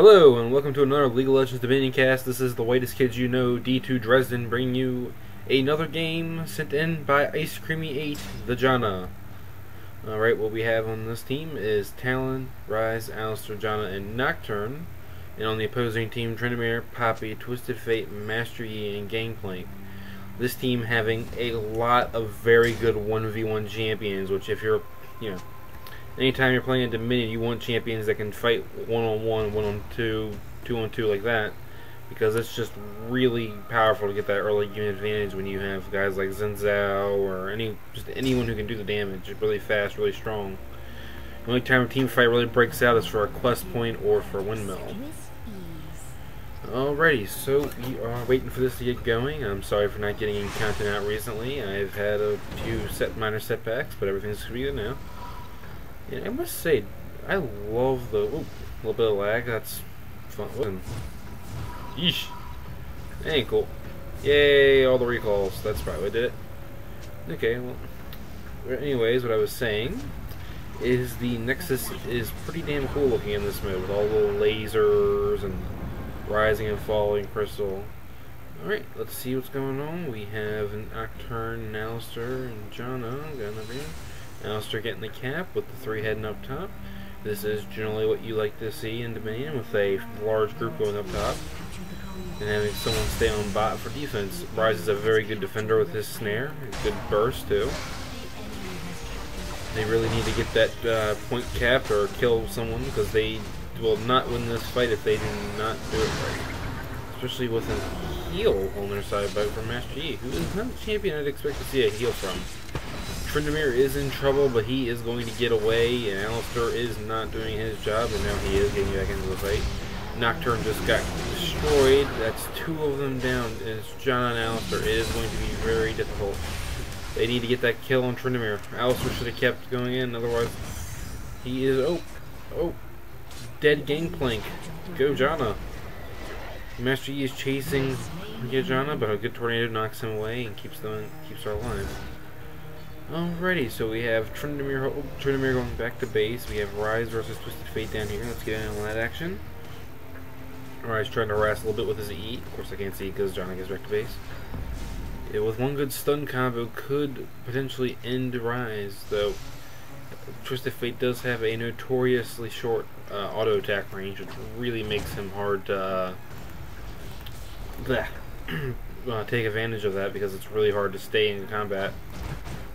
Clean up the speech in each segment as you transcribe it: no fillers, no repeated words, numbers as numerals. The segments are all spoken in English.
Hello, and welcome to another League of Legends Dominion cast. This is the whitest kids you know, D2 Dresden, bringing you another game sent in by Ice Creamy 8, the Janna. Alright, what we have on this team is Talon, Ryze, Alistar, Janna, and Nocturne. And on the opposing team, Tryndamere, Poppy, Twisted Fate, Master Yi, and Gangplank. This team having a lot of very good 1v1 champions, which if you're, anytime you're playing a Dominion, you want champions that can fight one-on-one, one-on-two, two-on-two like that, because it's just really powerful to get that early game advantage when you have guys like Zenzao or anyone who can do the damage really fast, really strong. The only time a team fight really breaks out is for a quest point or for a windmill. Alrighty, so we are waiting for this to get going. I'm sorry for not getting any content out recently. I've had a few minor setbacks, but everything's going to be good now. Yeah, I must say, I love the little bit of lag. That's fun. Yeesh. That ain't cool. Yay, all the recalls. That's probably what did it. Okay, well, anyways, what I was saying is the Nexus is pretty damn cool looking in this mode with all the lasers and rising and falling crystal. Alright, let's see what's going on. We have an Nocturne, Alistar, and Janna. Alistar getting the cap with the 3 heading up top. This is generally what you like to see in Dominion, with a large group going up top and having someone stay on bot for defense. Ryze is a very good defender with his snare, a good burst too. They really need to get that point capped or kill someone, because they will not win this fight if they do not do it right. Especially with a heal on their side from Master Yi, who is not a champion I'd expect to see a heal from. Tryndamere is in trouble, but he is going to get away, and Alistar is not doing his job, and now he is getting back into the fight. Nocturne just got destroyed. That's 2 of them down. It's Janna and Alistar. It is going to be very difficult. They need to get that kill on Tryndamere. Alistar should have kept going in, otherwise he is dead Gangplank. Go Janna. Master Yi is chasing Janna, but a good tornado knocks him away and keeps her alive. Alrighty, so we have Tryndamere going back to base. We have Ryze versus Twisted Fate down here. Let's get in on that action. Ryze trying to harass a little bit with his E. Of course I can't see because Janna gets back to base. With one good stun combo could potentially end Ryze, though Twisted Fate does have a notoriously short auto attack range, which really makes him hard to take advantage of that, because it's really hard to stay in combat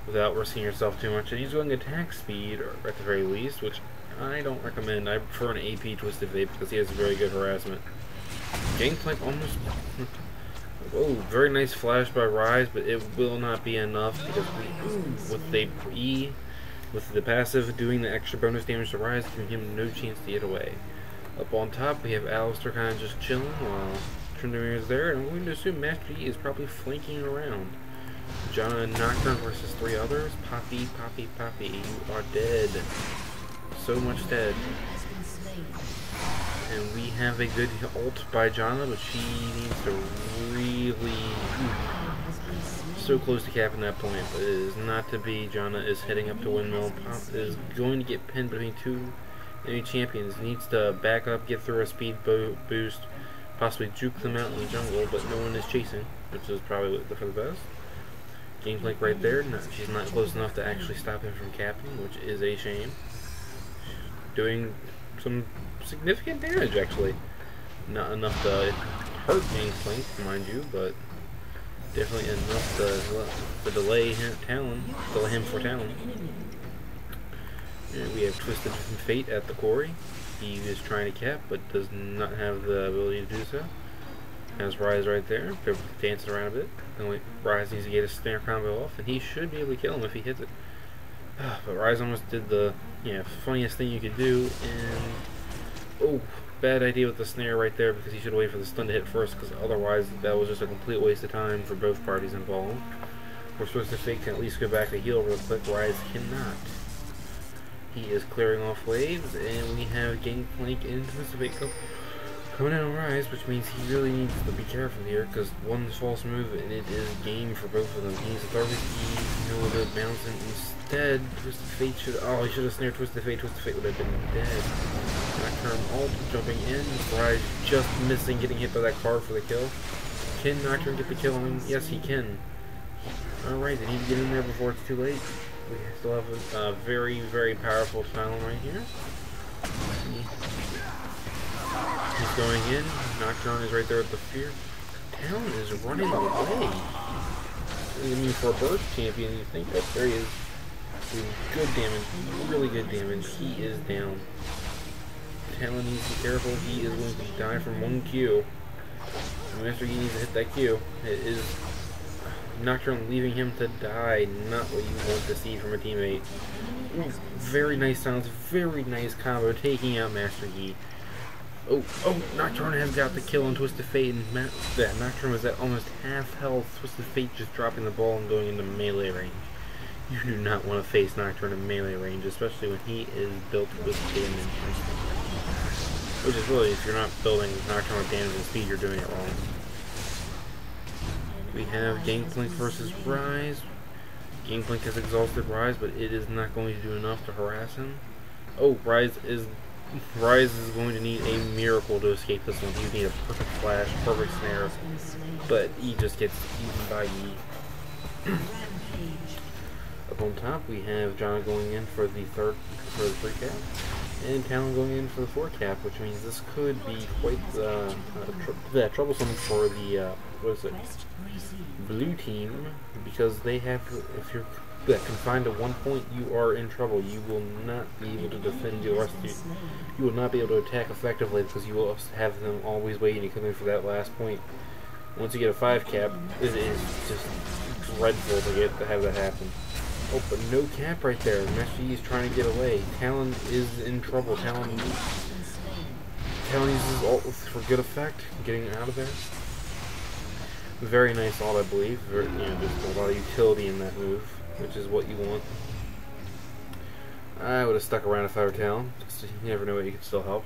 without risking yourself too much. And he's going attack speed, or at the very least, which I don't recommend. I prefer an AP Twisted Fate because he has very good harassment. Gangplank almost... oh, very nice flash by Ryze, but it will not be enough, because with the passive doing the extra bonus damage to Ryze, giving him no chance to get away. Up on top, we have Alistar kind of just chilling while Tryndamere is there, and I'm going to assume Master Yi is probably flanking around. Janna and Nocturne versus 3 others. Poppy, you are dead. So much dead. And we have a good ult by Janna, but she needs to really... so close to capping that point, but it is not to be. Janna is heading up to windmill. Pop is going to get pinned between 2 enemy champions. Needs to back up, get through a speed boost, possibly juke them out in the jungle, but no one is chasing, which is probably for the best. Gangplank right there. She's not close enough to actually stop him from capping, which is a shame. Doing some significant damage, actually. Not enough to hurt Gangplank, mind you, but definitely enough to delay him for Talon. And we have Twisted Fate at the quarry. He is trying to cap, but does not have the ability to do so. Has Ryze right there. They're dancing around a bit. Only Ryze needs to get his snare combo off, and he should be able to kill him if he hits it. But Ryze almost did the funniest thing you could do, and bad idea with the snare right there, because he should wait for the stun to hit first, because otherwise that was just a complete waste of time for both parties involved. We're supposed to fake can at least go back to heal real quick. Ryze cannot. He is clearing off waves, and we have Gangplank and Twisted Fate coming in on Ryze, which means he really needs to be careful here, because one false move and it is game for both of them. He needs to throw his E, no other bouncing. Instead, Twisted Fate should... oh, he should have snared Twisted Fate. Twisted Fate would have been dead. Nocturne ult, jumping in. Rise just missing, getting hit by that card for the kill. Can Nocturne get the kill on him? Yes, he can. Alright, they need to get in there before it's too late. We still have a very, very powerful Talon right here. He's going in. Nocturne is right there with the fear. Talon is running away. I mean, for a burst champion, you think that there he is. Doing good damage, really good damage. He is down. Talon needs to be careful. He is going to die from one Q. Master Yi needs to hit that Q. It is Nocturne leaving him to die. Not what you want to see from a teammate. Ooh, very nice sounds. Very nice combo. Taking out Master Yi. Oh, Nocturne has got the kill on Twisted Fate, and Nocturne was at almost half health. Twisted Fate just dropping the ball and going into melee range. You do not want to face Nocturne in melee range, especially when he is built with damage. Which is really, if you're not building Nocturne with damage and speed, you're doing it wrong. We have Gangplank versus Rise. Gangplank has exhausted Rise, but it is not going to do enough to harass him. Oh, Rise is going to need a miracle to escape this one. He need a perfect flash, perfect snare, but he just gets eaten by Yi. Up on top, we have John going in for the 3 cap, and Talon going in for the 4 cap, which means this could be quite troublesome for the blue team, because they have, if you're confined to 1 point, you are in trouble. You will not be able to defend your rest of you. You will not be able to attack effectively because you will have them always waiting to come in for that last point. Once you get a 5 cap, it is just dreadful to have that happen. Oh, but no cap right there. Master Yi is trying to get away. Talon is in trouble. Talon uses ult for good effect, getting out of there. Very nice ult, I believe. Just a lot of utility in that move, which is what you want. I would have stuck around if I were Talon. You never know what you could still help.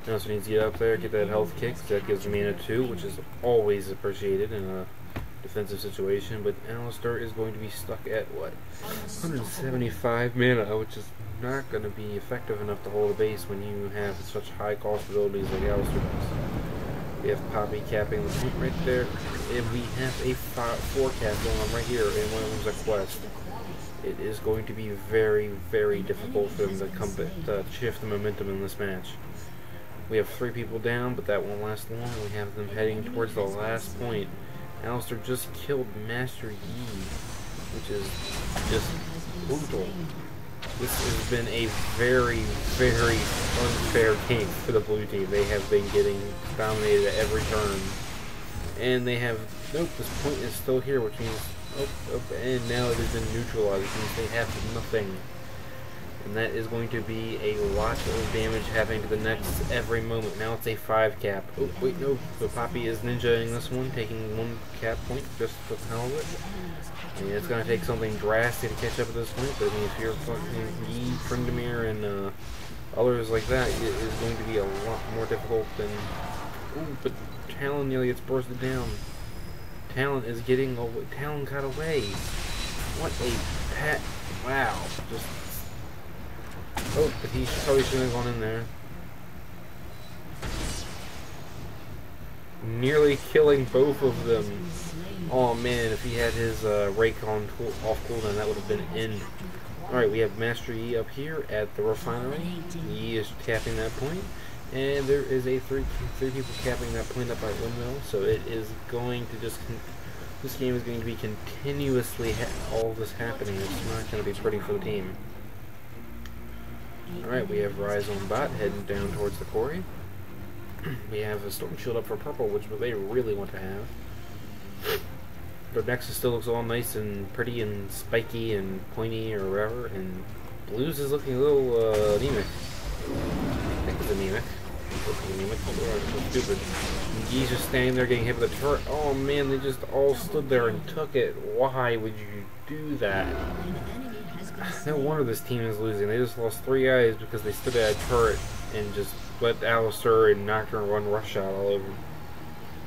He also needs to get up there, get that health kick. That gives mana 2, which is always appreciated in a defensive situation. But Alistar is going to be stuck at, what, 175 mana, which is not going to be effective enough to hold a base when you have such high cost abilities like Alistar does. We have Poppy capping the point right there, and we have a 4 cap going on right here, and one of them's a quest. It is going to be very, very difficult for them to shift the momentum in this match. We have 3 people down, but that won't last long. We have them heading towards the last point. Alistar just killed Master Yi, which is just brutal. This has been a very, very unfair game for the blue team. They have been getting dominated at every turn. And they have, nope, this point is still here, which means, and now it has been neutralized, which means they have nothing. And that is going to be a lot of damage happening to the next every moment. Now it's a 5 cap. Oh, wait, no. So Poppy is ninjaing this one, taking 1 cap point just for the hell of it. And it's going to take something drastic to catch up at this point, but I mean, if you're fucking Yi, Frindamir, and others like that, it is going to be a lot more difficult than... Ooh, but Talon nearly gets bursted down. Talon is getting away. Talon got away. What a pet. Wow. Just... Oh, but he probably shouldn't have gone in there. Nearly killing both of them. Oh man, if he had his rake on off cooldown, that would have been an end. Alright, we have Master Yi up here at the refinery. Yi is capping that point. And there is a three people capping that point up by windmill. So it is going to just... This game is going to be continuously all this happening. It's not going to be pretty for the team. Alright, we have Rise on bot heading down towards the quarry. We have a Storm Shield up for purple, which they really want to have. Their Nexus still looks all nice and pretty and spiky and pointy or whatever, and Blues is looking a little anemic. I think it's anemic. Looking anemic. Oh, so stupid. He's just standing there getting hit with a turret. Oh man, they just all stood there and took it. Why would you do that? No wonder this team is losing. They just lost 3 guys because they stood at a turret and just let Alistar and Nocturne run rush out all over.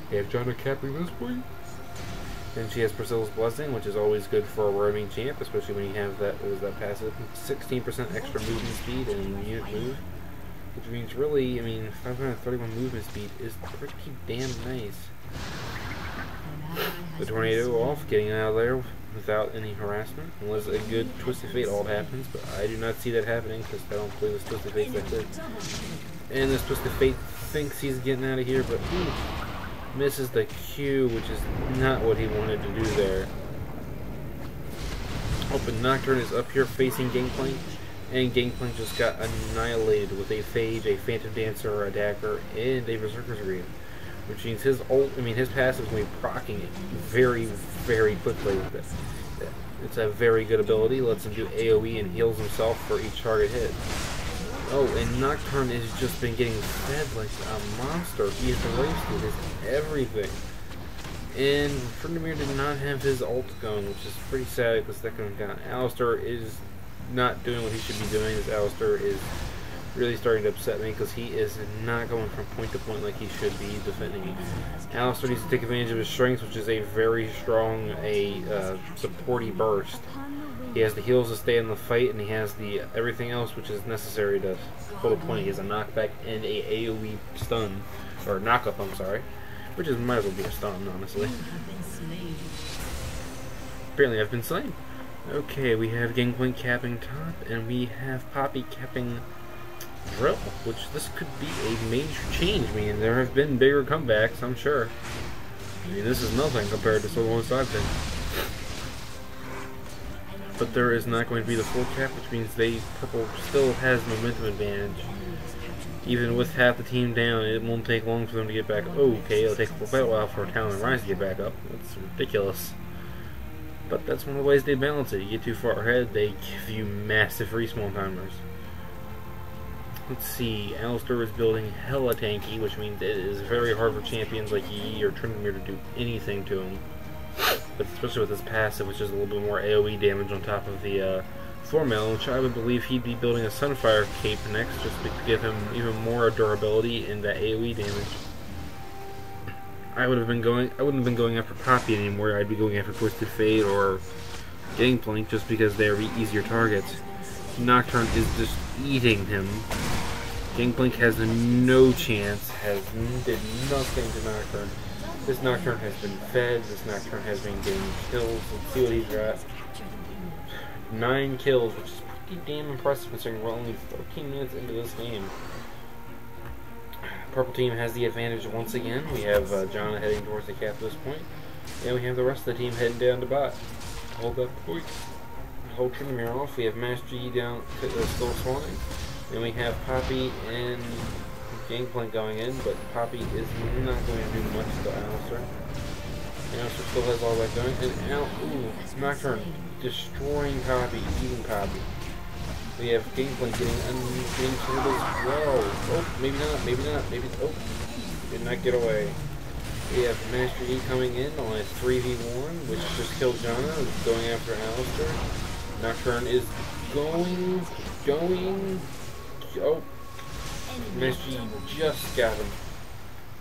They have John capping this point. Then she has Priscilla's Blessing, which is always good for a roaming champ, especially when you have that, what is that passive? 16% extra movement speed and unit move. Which means really, I mean, 531 movement speed is pretty damn nice. The tornado off, getting out of there without any harassment. Unless a good Twisted Fate ult happens, but I do not see that happening because I don't play this Twisted Fate that good. And this Twisted Fate thinks he's getting out of here, but misses the Q, which is not what he wanted to do there. Open Nocturne is up here facing Gangplank, and Gangplank just got annihilated with a Phage, a Phantom Dancer, a Dagger, and a Berserker's Greed. Which means his ult, I mean his passive is going to be proccing it very, very quickly with it. It's a very good ability, lets him do AoE and heals himself for each target hit. Oh, and Nocturne has just been getting fed like a monster. He is the wasted his everything. And Tryndamere did not have his ult going, which is pretty sad because that could have gone. Alistar is not doing what he should be doing. This Alistar is really starting to upset me because he is not going from point to point like he should be defending. Alistar needs to take advantage of his strengths, which is a very strong, supporty burst. He has the heals to stay in the fight, and he has the everything else which is necessary to hold a point. He has a knockback and a AoE stun, or knockup, I'm sorry, which is might as well be a stun, honestly. Apparently I've been slain. Okay, we have Gangplank capping top, and we have Poppy capping Drill, which this could be a major change. I mean, there have been bigger comebacks, I'm sure. I mean, this is nothing compared to some of the ones I've been. But there is not going to be the full cap, which means Purple still has momentum advantage. Even with half the team down, it won't take long for them to get back. Okay, it'll take quite a while for Talon and Rise to get back up. That's ridiculous. But that's one of the ways they balance it. You get too far ahead, they give you massive respawn timers. Let's see, Alistar is building hella tanky, which means it is very hard for champions like Yi or Tryndamere to do anything to him. But especially with his passive, which is a little bit more AoE damage on top of the Thormail, which I would believe he'd be building a Sunfire cape next, just to give him even more durability and that AoE damage. I wouldn't have been going after Poppy anymore. I'd be going after Twisted Fate or Gangplank just because they're easier targets. Nocturne is just eating him. Gangplank has no chance, did nothing to Nocturne. This Nocturne has been fed, this Nocturne has been getting kills. Let's see what he's got. 9 kills, which is pretty damn impressive considering we're only 13 minutes into this game. Purple team has the advantage once again. We have John heading towards the cap at this point. And we have the rest of the team heading down to bot. Hold that point. Hold Tryndamere off. We have Master Yi down still spawning. And we have Poppy and Gangplank going in, but Poppy is not going to do much to Alistar. Alistar still has all that going. And Nocturne destroying Poppy, eating Poppy. We have Gangplank getting killed as well. Oh, maybe not, maybe not, maybe. Oh, did not get away. We have Master Yi coming in on a 3v1, which just killed Janna, going after Alistar. Nocturne is going. Oh, Master Yi just got him.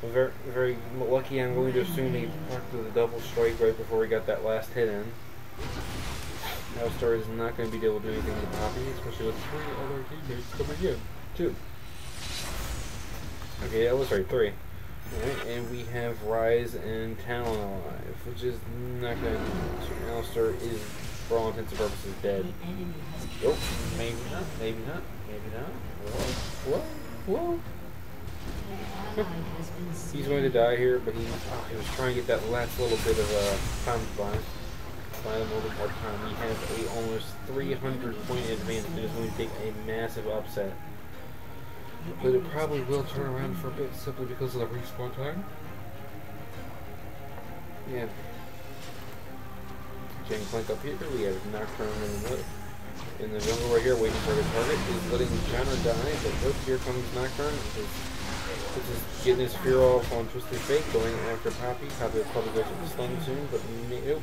Very, very lucky. I'm going to assume he parked the double strike right before he got that last hit in. Alistar is not going to be able to do anything to Poppy, especially with 3 other teammates coming in. 2. Okay, that was right, 3. Alright, and we have Rise and Talon alive, which is not going to do. Alistar is, for all intents and purposes, dead. Oh, maybe not, maybe not, maybe not. Whoa, whoa, whoa. He's going to die here, but he was trying to get that last little bit of time to buy. A little bit more time. He has a almost 300 point advantage. It is going to take a massive upset. But it probably will turn around for a bit simply because of the respawn time. Yeah. Gangplank up here. We have Nocturne in the jungle right here waiting for the target. He's letting Janna die, but look, here comes Nocturne. This is getting his fear off on Twisted Fate, going after Poppy. Poppy will probably go to the stun soon, but nope.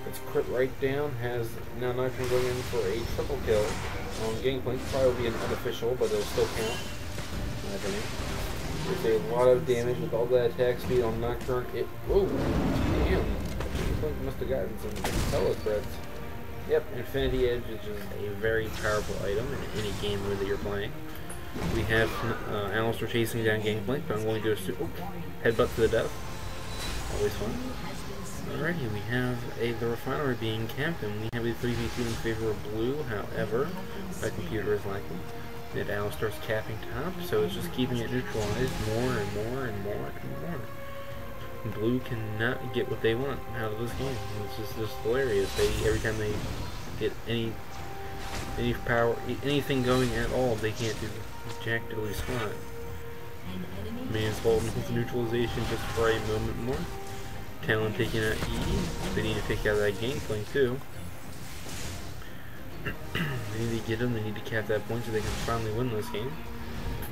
It's crit right down, has now Nocturne going in for a triple kill on Gangplank. Probably will be an unofficial, but it'll still count, in my opinion. There's a lot of damage with all that attack speed on Nocturne. Oh, damn. Gangplank must have gotten some solid threats. Yep, Infinity Edge is just a very powerful item in any game mode that you're playing. We have Alistar chasing down Gangplank, but I'm going to assume headbutt to the death. Always fun. Alrighty, we have the refinery being camped, and we have a 3v2 in favor of blue. However, my computer is lacking. And Alistar's capping top, so it's just keeping it neutralized more and more and more and more. Blue cannot get what they want out of this game. It's just hilarious. Every time they get any power, anything going at all, they can't do jack diddly squat. May as well with neutralization just for a moment more. Talon taking out E. They need to take out that Gangplank too. They need to get them, they need to cap that point so they can finally win this game.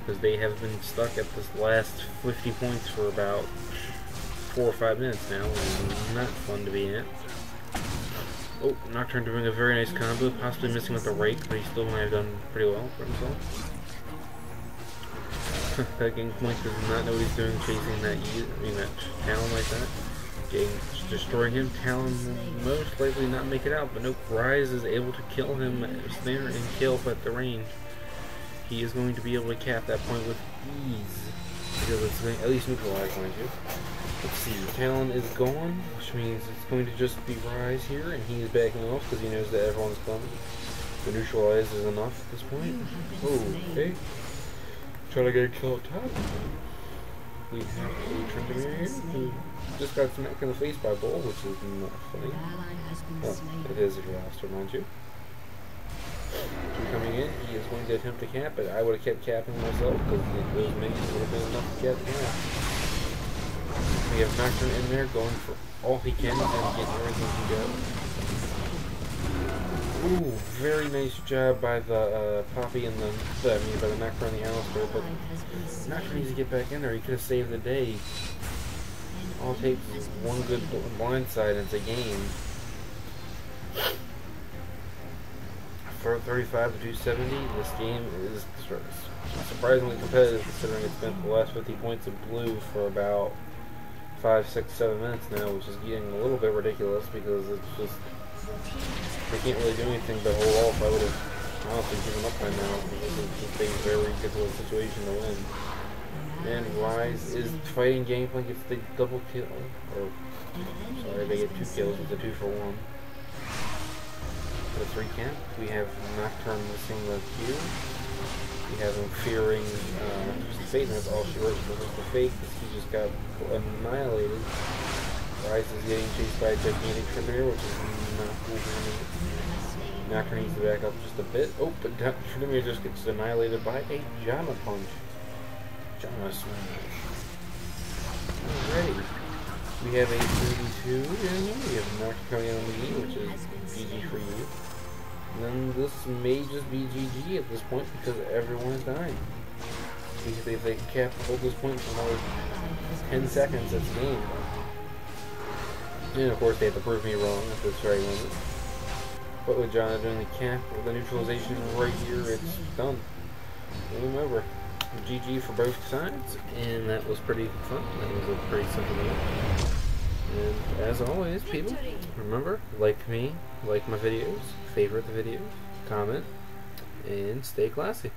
Because they have been stuck at this last 50 points for about 4 or 5 minutes now, and it's not fun to be in it. Oh, Nocturne doing a very nice combo, possibly missing with the rake, but he still might have done pretty well for himself. That Gangplank does not know what he's doing chasing that that Talon like that. Destroying him. Talon will most likely not make it out, but nope, Rise is able to kill him, snare and kill at the range. He is going to be able to cap that point with ease, because it's going to at least neutralize, mind you. Let's see, Talon is gone, which means it's going to just be Rise here, and he is backing off because he knows that everyone's coming. The neutralize is enough at this point. Oh, okay. Try to get a kill up top. We have a Tryndamere here who just got smacked in the face by Bull, which is not funny. Well, it is if you're Alistar, mind you. Coming in, he is going to attempt to cap it. I would have kept capping myself because those minions would have been enough to cap the cap. We have Nocturne in there going for all he can and getting everything he can get. Ooh, very nice job by the Poppy and by the Nocturne and the Alistar, but Nocturne needs to get back in there. He could have saved the day. All it takes is one good blindside and it's a game. For 35 to 270, this game is surprisingly competitive considering it's been the last 50 points of blue for about 5, 6, 7 minutes now, which is getting a little bit ridiculous because it's just they can't really do anything but hold off. I would have honestly given up by now because it's just a very difficult situation to win. And Rise is fighting Gangplank. It's the double kill, or sorry, they get 2 kills. It's a 2 for 1. Let's recap. We have Nocturne missing the Q. We have him fearing Satan. That's all she wrote was the fake because he just got annihilated. Rise is getting chased by a gigantic Tryndamere, which is not cool for me. Nocturne needs to back up just a bit. Oh, but Tryndamere just gets annihilated by a Jama Punch. Jama Smash. Alrighty. We have a 32 in here. We have Nocturne coming on the E, which is GG for you. And then this may just be GG at this point because everyone is dying. Because if they can hold this point for another 10 seconds, it's game. And of course they have to prove me wrong at this very moment. But with John doing the cap or the neutralization right here, it's done. Game over. GG for both sides, and that was pretty fun. That was a pretty simple game. And as always, people, remember, like me, like my videos, favorite the videos, comment, and stay classy.